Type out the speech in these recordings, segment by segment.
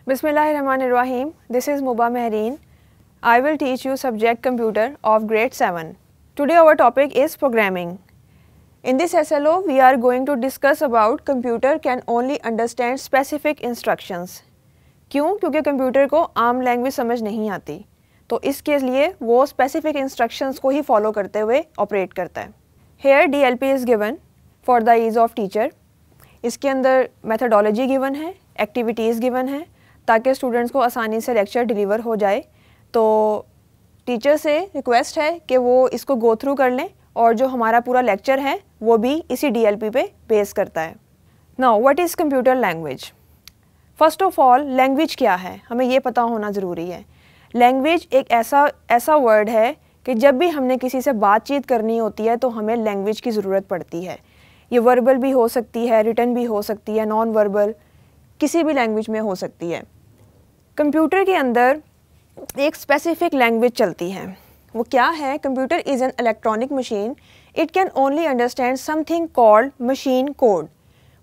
Bismillahirrahmanirrahim. This is Muba Mehreen. I will teach you subject computer of grade 7. Today our topic is programming. In this SLO we are going to discuss about computer can only understand specific instructions. क्यों? क्योंकि computer को आम language समझ नहीं आती, तो इसके लिए वो स्पेसिफिक इंस्ट्रक्शंस को ही फॉलो करते हुए ऑपरेट करता है. Here DLP is given for the ease of teacher. इसके अंदर मेथडोलॉजी गिवन है, एक्टिविटीज़ गिवन है ताकि स्टूडेंट्स को आसानी से लेक्चर डिलीवर हो जाए. तो टीचर से रिक्वेस्ट है कि वो इसको गो थ्रू कर लें और जो हमारा पूरा लेक्चर है वो भी इसी DLP पे बेस करता है. Now what is computer language? First of all language क्या है हमें ये पता होना ज़रूरी है. लैंग्वेज एक ऐसा वर्ड है कि जब भी हमने किसी से बातचीत करनी होती है तो हमें लैंग्वेज की ज़रूरत पड़ती है. ये वर्बल भी हो सकती है, रिटन भी हो सकती है, नॉन वर्बल, किसी भी लैंग्वेज में हो सकती है. कंप्यूटर के अंदर एक स्पेसिफिक लैंग्वेज चलती है. वो क्या है? Computer is an electronic machine. It can only understand something called machine code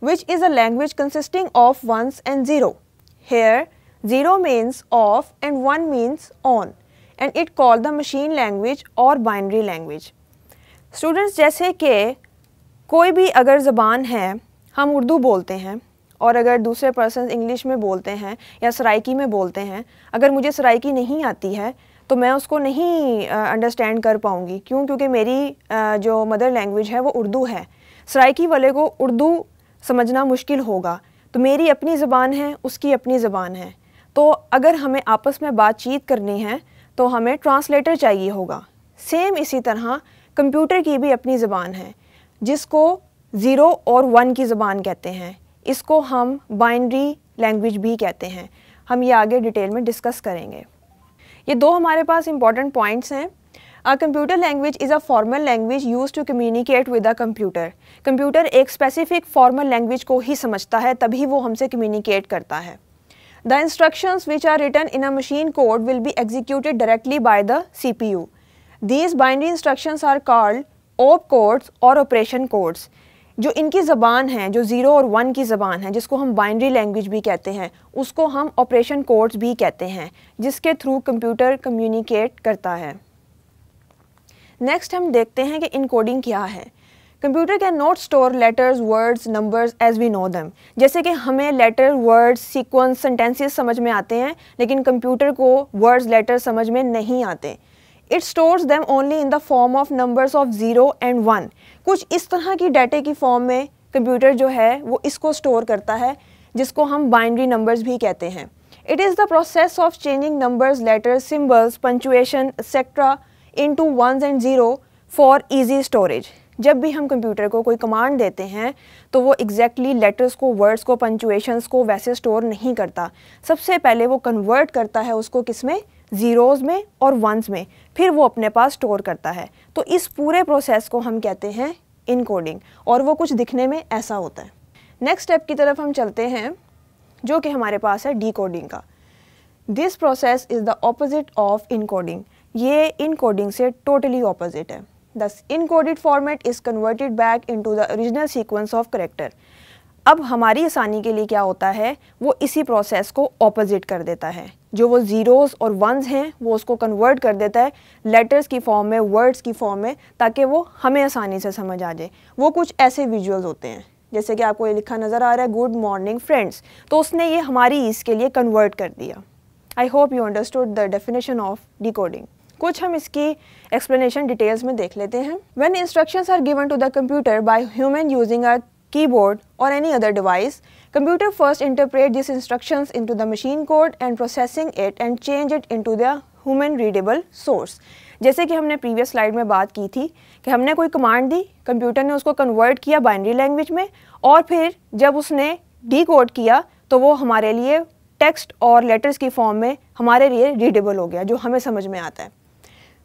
which is a language consisting of ones and zero. Here 0 means off and 1 means on and it called the machine language or binary language. Students, जैसे कि कोई भी अगर ज़बान है, हम उर्दू बोलते हैं और अगर दूसरे पर्सन इंग्लिश में बोलते हैं या सराइकी में बोलते हैं, अगर मुझे सराइकी नहीं आती है तो मैं उसको नहीं अंडरस्टैंड कर पाऊँगी. क्यों? क्योंकि मेरी जो मदर लैंग्वेज है वो उर्दू है. सराइकी वाले को उर्दू समझना मुश्किल होगा. तो मेरी अपनी ज़बान है, उसकी अपनी ज़बान है. तो अगर हमें आपस में बातचीत करनी है तो हमें ट्रांसलेटर चाहिए होगा. सेम इसी तरह कंप्यूटर की भी अपनी ज़बान है जिसको 0 और 1 की ज़बान कहते हैं. इसको हम बाइनरी लैंग्वेज भी कहते हैं. हम ये आगे डिटेल में डिस्कस करेंगे. ये दो हमारे पास इंपॉर्टेंट पॉइंट्स हैं. A computer language is a formal language used to communicate with a computer. Computer एक स्पेसिफिक फॉर्मल लैंग्वेज को ही समझता है, तभी वो हमसे कम्युनिकेट करता है. The instructions which are written in a machine code will be executed directly by the CPU. These binary instructions are called op codes और operation codes. जो इनकी ज़बान है, जो 0 और 1 की ज़बान है, जिसको हम बाइनरी लैंग्वेज भी कहते हैं, उसको हम ऑपरेशन कोड्स भी कहते हैं, जिसके थ्रू कंप्यूटर कम्युनिकेट करता है. नेक्स्ट हम देखते हैं कि इनकोडिंग क्या है. Computer can not store letters, words, numbers as we know them. जैसे कि हमें लेटर, वर्ड्स, सीक्वेंस, सेंटेंसेस समझ में आते हैं, लेकिन कंप्यूटर को वर्ड्स, लेटर्स समझ में नहीं आते. It stores them only in the form of numbers of 0 and 1. कुछ इस तरह की डाटे की फॉर्म में कंप्यूटर जो है वो इसको स्टोर करता है, जिसको हम बाइनरी नंबर्स भी कहते हैं. It is the process of changing numbers, letters, symbols, punctuation etcetera into ones and zero for easy storage. जब भी हम कंप्यूटर को कोई कमांड देते हैं तो वो एग्जैक्टली लेटर्स को, वर्ड्स को, पंचुएशंस को वैसे स्टोर नहीं करता. सबसे पहले वो कन्वर्ट करता है उसको किस में? ज़ीरोज़ में और वंस में, फिर वो अपने पास स्टोर करता है. तो इस पूरे प्रोसेस को हम कहते हैं इनकोडिंग, और वो कुछ दिखने में ऐसा होता है. नेक्स्ट स्टेप की तरफ हम चलते हैं जो कि हमारे पास है डीकोडिंग का. This process is the opposite of encoding. ये इनकोडिंग से टोटली ऑपोजिट है. The encoded format is converted back into the original sequence of character. अब हमारी आसानी के लिए क्या होता है, वो इसी प्रोसेस को ऑपोजिट कर देता है. जो वो ज़ीरोज़ और वंस हैं वो उसको कन्वर्ट कर देता है लेटर्स की फॉर्म में, वर्ड्स की फॉर्म में, ताकि वो हमें आसानी से समझ आ जाए. वो कुछ ऐसे विजुअल्स होते हैं, जैसे कि आपको ये लिखा नज़र आ रहा है, गुड मॉर्निंग फ्रेंड्स. तो उसने ये हमारी ईज़ के लिए कन्वर्ट कर दिया. I hope you understood the definition of decoding. कुछ हम इसकी एक्सप्लेनेशन डिटेल्स में देख लेते हैं. When instructions are given to the computer by human using a keyboard or any other device, computer first interpret these instructions into the machine code and processing it and change it into the human readable source. जैसे कि हमने previous slide में बात की थी कि हमने कोई कमांड दी, कंप्यूटर ने उसको कन्वर्ट किया बाइनरी लैंग्वेज में, और फिर जब उसने डीकोड किया तो वो हमारे लिए टेक्स्ट और लेटर्स की फॉर्म में हमारे लिए रीडेबल हो गया, जो हमें समझ में आता है.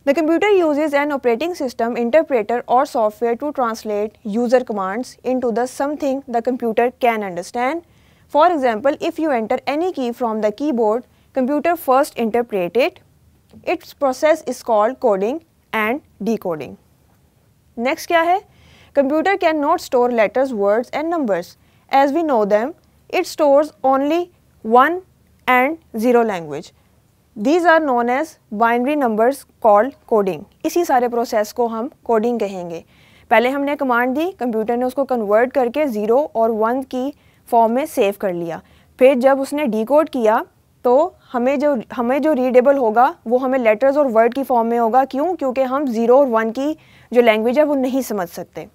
The computer uses an operating system, interpreter or software to translate user commands into the something the computer can understand. For example, if you enter any key from the keyboard, computer first interpret it. Its process is called coding and decoding. Next क्या है? Computer cannot store letters, words and numbers as we know them. It stores only one and 0 language. These are known as binary numbers called coding. इसी सारे process को हम coding कहेंगे. पहले हमने command दी, computer ने उसको कन्वर्ट करके 0 और 1 की फॉर्म में सेव कर लिया. फिर जब उसने डिकोड किया तो हमें जो रीडेबल होगा वो हमें लेटर्स और वर्ड की फॉर्म में होगा. क्यों? क्योंकि हम 0 और 1 की जो लैंग्वेज है वो नहीं समझ सकते.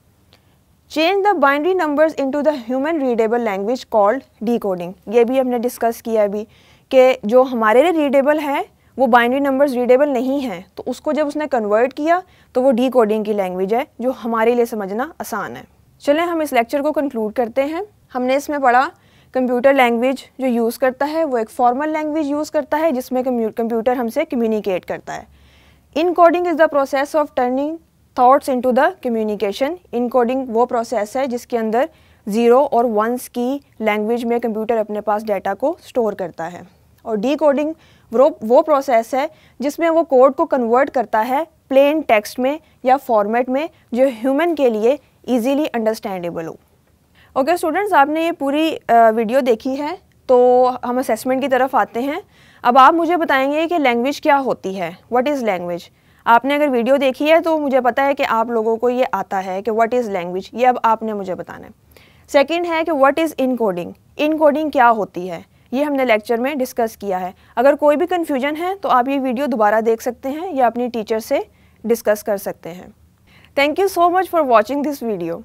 Change the binary numbers into the human readable language called decoding. ये भी हमने डिस्कस किया अभी कि जो हमारे लिए रीडेबल है वो बाइनरी नंबर्स रीडेबल नहीं हैं, तो उसको जब उसने कन्वर्ट किया तो वो डिकोडिंग की लैंग्वेज है जो हमारे लिए समझना आसान है. चलें हम इस लेक्चर को कंक्लूड करते हैं. हमने इसमें पढ़ा कंप्यूटर लैंग्वेज जो यूज़ करता है वो एक फॉर्मल लैंग्वेज यूज़ करता है जिसमें कंप्यूटर हमसे कम्युनिकेट करता है. Encoding is the process of turning thoughts into the communication. Encoding वो प्रोसेस है जिसके अंदर 0 और 1s की लैंग्वेज में कंप्यूटर अपने पास डाटा को स्टोर करता है. और डिकोडिंग वो प्रोसेस है जिसमें वो कोड को कन्वर्ट करता है प्लेन टेक्स्ट में या फॉर्मेट में जो ह्यूमन के लिए ईजीली अंडरस्टैंडेबल हो. ओके स्टूडेंट्स, आपने ये पूरी वीडियो देखी है, तो हम असेसमेंट की तरफ आते हैं. अब आप मुझे बताएंगे कि लैंग्वेज क्या होती है. What is language? आपने अगर वीडियो देखी है तो मुझे पता है कि आप लोगों को ये आता है कि व्हाट इज़ लैंग्वेज. ये अब आपने मुझे बताना है. सेकंड है कि व्हाट इज़ इनकोडिंग. इनकोडिंग क्या होती है ये हमने लेक्चर में डिस्कस किया है. अगर कोई भी कन्फ्यूजन है तो आप ये वीडियो दोबारा देख सकते हैं या अपनी टीचर से डिस्कस कर सकते हैं. Thank you so much for watching this video.